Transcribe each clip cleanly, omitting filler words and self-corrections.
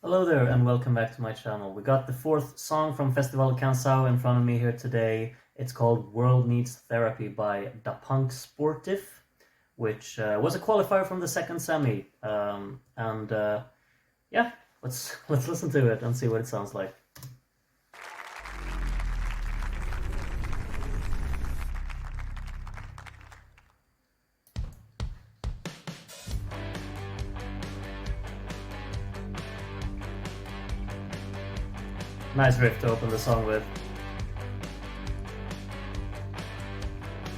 Hello there and welcome back to my channel. We got the fourth song from Festival Kansao in front of me here today. It's called World Needs Therapy by Dapunksportif, which was a qualifier from the second semi. Yeah, let's listen to it and see what it sounds like. Nice riff to open the song with.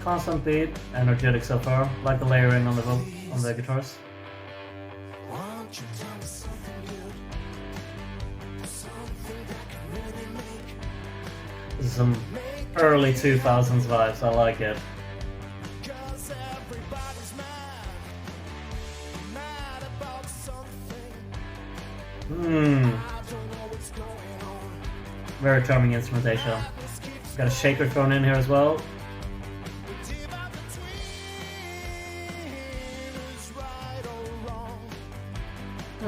Constant beat, energetic so far. Like the layering on the guitars. This is some early 2000s vibes. I like it. Very charming instrumentation. Got a shaker thrown in here as well. A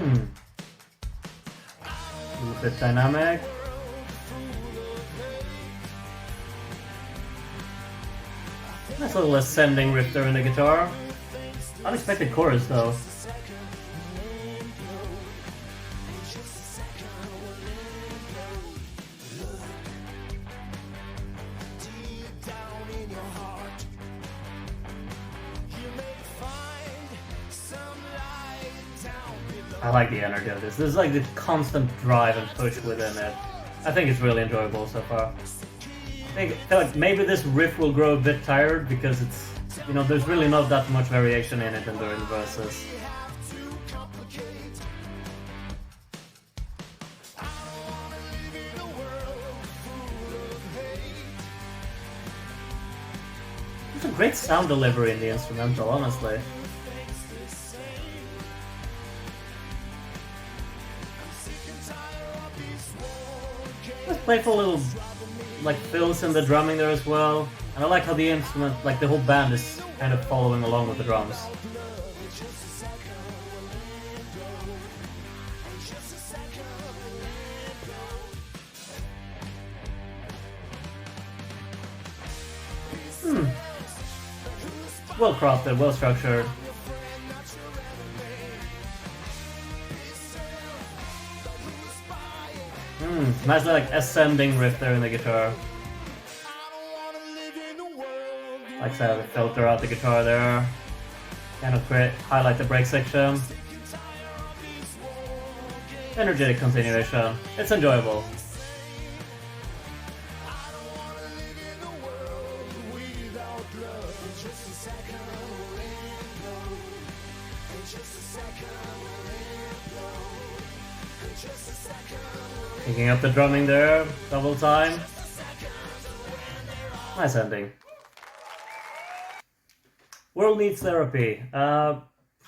little bit dynamic. Nice little ascending riff there in the guitar. Unexpected chorus though. I like the energy of this. This is like the constant drive and push within it. I think it's really enjoyable so far. I feel like maybe this riff will grow a bit tired because it's, there's really not that much variation in it and during the verses. There's a great sound delivery in the instrumental, honestly. There's playful little fills in the drumming there as well, and I like how the instrument, the whole band is kind of following along with the drums. Well crafted, well structured. Nice ascending riff there in the guitar. Like I said, filter out the guitar there. Kind of highlight the break section. Energetic continuation. It's enjoyable. Picking up the drumming there, double time. Nice ending. World Needs Therapy.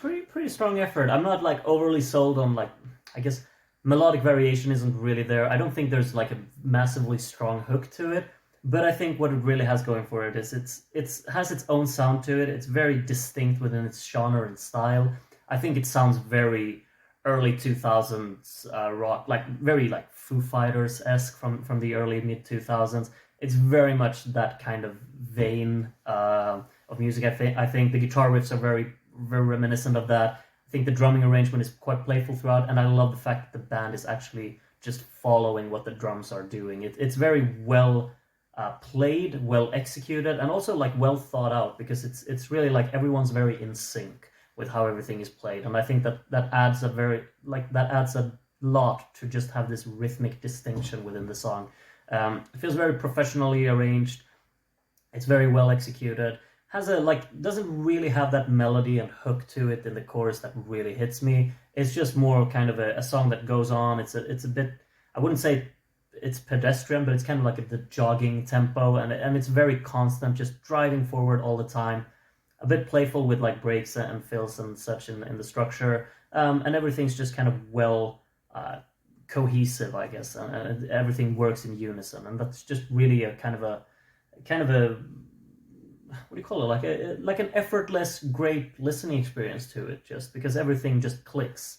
Pretty strong effort. I'm not overly sold on I guess melodic variation isn't really there. I don't think there's a massively strong hook to it, but I think what it really has going for it is it has its own sound to it. It's very distinct within its genre and style. I think it sounds very early 2000s rock, very Foo Fighters-esque from the early mid 2000s. It's very much that kind of vein of music. I think the guitar riffs are very reminiscent of that. I think the drumming arrangement is quite playful throughout, and I love the fact that the band is actually just following what the drums are doing. It's very well played, well executed, and also well thought out, because it's really everyone's very in sync with how everything is played, and I think that adds a lot to just have this rhythmic distinction within the song. It feels very professionally arranged. It's very well executed. Has doesn't really have that melody and hook to it in the chorus that really hits me. It's just more kind of a song that goes on. It's a bit, I wouldn't say it's pedestrian, but it's kind of the jogging tempo, and it's very constant, just driving forward all the time. A bit playful with breaks and fills and such in the structure, and everything's just kind of well cohesive, I guess, and everything works in unison, and that's just really a kind of a what do you call it, like an effortless, great listening experience to it, just because everything just clicks.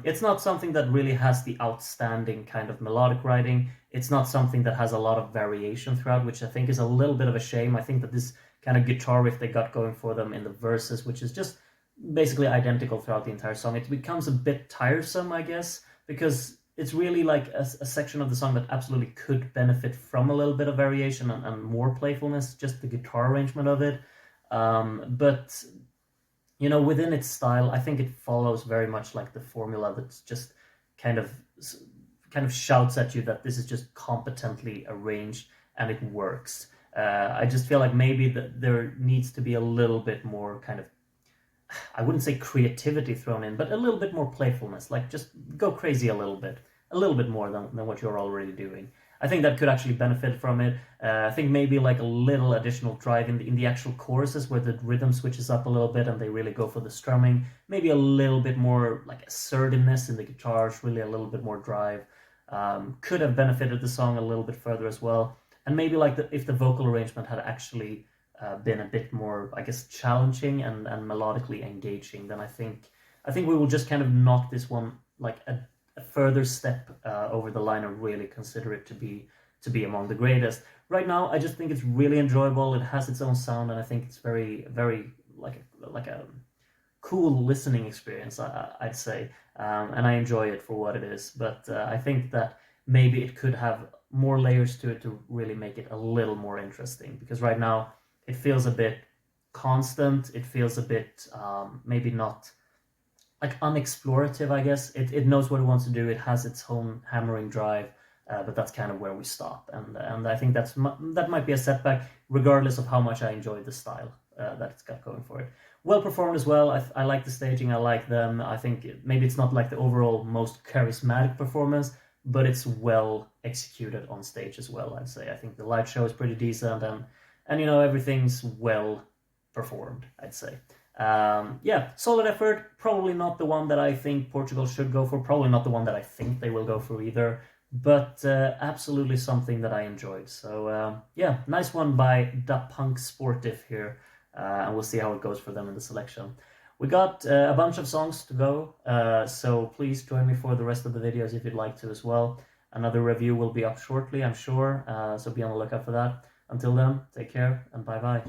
It's not something that really has the outstanding kind of melodic writing. It's not something that has a lot of variation throughout, which I think is a little bit of a shame. I think that this kind of guitar riff they got going for them in the verses, which is just basically identical throughout the entire song, it becomes a bit tiresome, I guess, because it's really like a section of the song that absolutely could benefit from a little bit of variation and more playfulness, just the guitar arrangement of it. But you know, within its style, I think it follows very much like the formula that's just kind of kind of shouts at you that this is just competently arranged and it works. I just feel like maybe there needs to be a little bit more kind of, I wouldn't say creativity thrown in, but a little bit more playfulness. Like just go crazy a little bit more than what you're already doing. I think that could actually benefit from it. I think maybe like a little additional drive in the actual choruses where the rhythm switches up a little bit and they really go for the strumming. Maybe a little bit more like assertiveness in the guitars, really a little bit more drive. Could have benefited the song a little bit further as well. And maybe like if the vocal arrangement had actually been a bit more, I guess, challenging and melodically engaging, then I think we will just kind of knock this one like a further step over the line and really consider it to be among the greatest. Right now, I just think it's really enjoyable. It has its own sound, and I think it's very like a cool listening experience. I'd say, and I enjoy it for what it is. But I think that maybe it could have more layers to it to really make it a little more interesting. Because right now, it feels a bit constant. It feels a bit maybe not like unexplorative, I guess. It knows what it wants to do. It has its own hammering drive, but that's kind of where we stop. And I think that might be a setback, regardless of how much I enjoy the style that it's got going for it. Well performed as well. I like the staging. I like them. I think maybe it's not like the overall most charismatic performance, but it's well executed on stage as well, I'd say. I think the live show is pretty decent, and you know, everything's well performed, I'd say. Yeah, solid effort. Probably not the one that I think Portugal should go for. Probably not the one that I think they will go for either. But absolutely something that I enjoyed. So yeah, nice one by Dapunksportif here. And we'll see how it goes for them in the selection. We got a bunch of songs to go. So please join me for the rest of the videos if you'd like to as well. Another review will be up shortly, I'm sure. So be on the lookout for that. Until then, take care and bye-bye.